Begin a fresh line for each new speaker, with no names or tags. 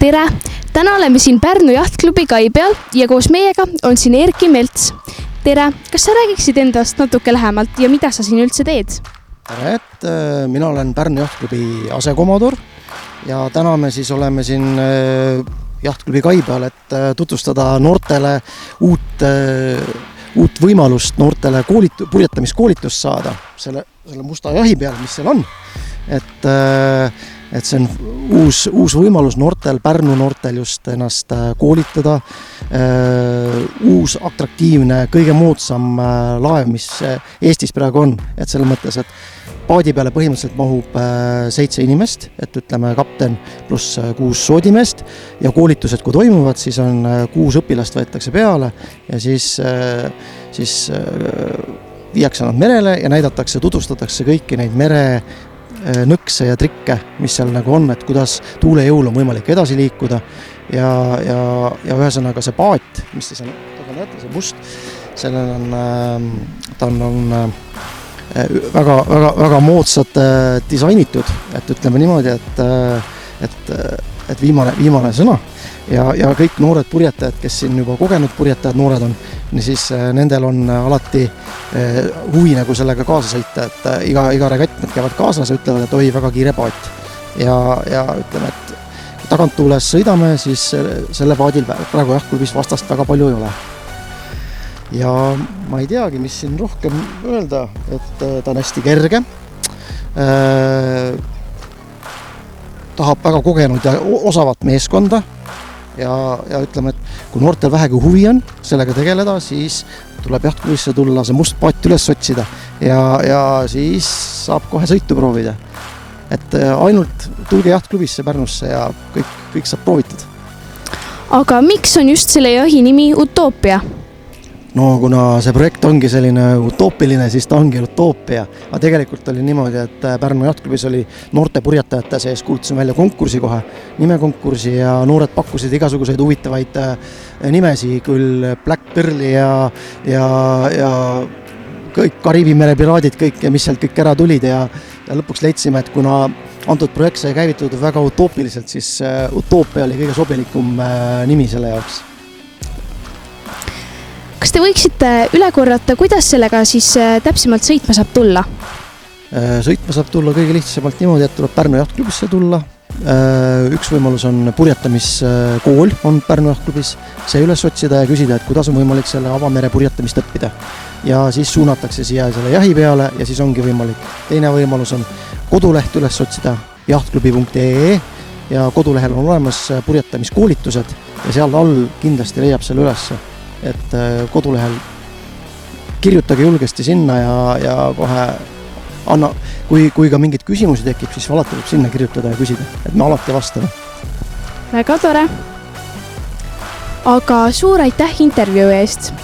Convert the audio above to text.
Tere! Täna oleme siin Pärnu jahtklubi kai peal ja koos meiega on siin Erki Melts. Tere! Kas sa räägiksid endast natuke lähemalt ja mida sa siin üldse teed?
Tere, mina olen Pärnu jahtklubi asekomodor ja täna me siis oleme siin jahtklubi kai peal, et tutvustada noortele uut võimalust noortele purjetamiskoolitust saada selle musta jahi peal, mis seal on. Et see on uus võimalus noortel, Pärnu noortel just ennast koolitada. Uus atraktiivne, kõige moodsam laev, mis Eestis praegu on. Et selle mõttes, et paadi peale põhimõtteliselt mahub 7 inimest, et ütleme kapten pluss 6 soodimeest ja koolitused, kui toimuvad, siis on 6 õpilast võetakse peale ja siis viiakse nad merele ja näidatakse, tutvustatakse kõiki neid mere nõkse ja trikke, mis seal nagu on, et kuidas tuule jõul on võimalik edasi liikuda ja ühesõnaga see paat, mis te seal näete, see must, ta on väga moodsalt disainitud, et ütleme niimoodi, et viimane sõna ja kõik noored purjetajad, kes siin juba kogenud purjetajad noored on, siis nendel on alati huvi nagu sellega kaasa sõita, et iga regatt nad käivad kaasas ja ütlevad, et oi, väga kiire paat. Ja ütleme, et kui taganttuules sõidame, siis selle paadil praegu jahklubis vastast väga palju ei ole. Ja ma ei teagi, mis siin rohkem öelda, et ta on hästi kerge. Tahab väga kogenud ja osavat meeskonda. Ja ütleme, et kui noortel vähegi huvi on sellega tegeleda, siis tuleb jahtkluisse tulla see must paat üles otsida ja siis saab kohe sõitu proovida. Et ainult tulge jahtklubisse Pärnusse ja kõik saab proovitud.
Aga miks on just selle jahi nimi Utoopia?
No kuna see projekt ongi selline utoopiline, siis ta ongi utoopia. Aga tegelikult oli niimoodi, et Pärnu jahtklubis oli noorte purjetajate sees, kuulutasin välja konkursi kohe, nimekonkursi ja noored pakkusid igasuguseid huvitavaid nimesi, küll Black Pearli ja kõik Kariibi mere piraadid, kõik, mis sealt kõik ära tulid ja lõpuks leidsime, et kuna antud projekt sai käivitunud väga utoopiliselt, siis utoopia oli kõige sobilikum nimi selle jaoks.
Kas te võiksite üle korrata, kuidas sellega siis täpsemalt sõitma saab tulla?
Sõitma saab tulla kõige lihtsamalt niimoodi, et tuleb Pärnu jahtklubisse tulla. Üks võimalus on purjetamiskool on Pärnu jahtklubis. See üles otsida ja küsida, et kuidas on võimalik selle avamere purjetamist õppida. Ja siis suunatakse siia selle jahi peale ja siis ongi võimalik. Teine võimalus on koduleht üles otsida jahtklubi.ee ja kodulehel on olemas purjetamiskoolitused ja seal all kindlasti leiab selle ülesse. Et kodulehel kirjutage julgesti sinna ja kohe anna, kui ka mingid küsimusi tekib, siis alati võib sinna kirjutada ja küsida, et me alati vastame.
Väga tore! Aga suur aitäh intervjuu eest!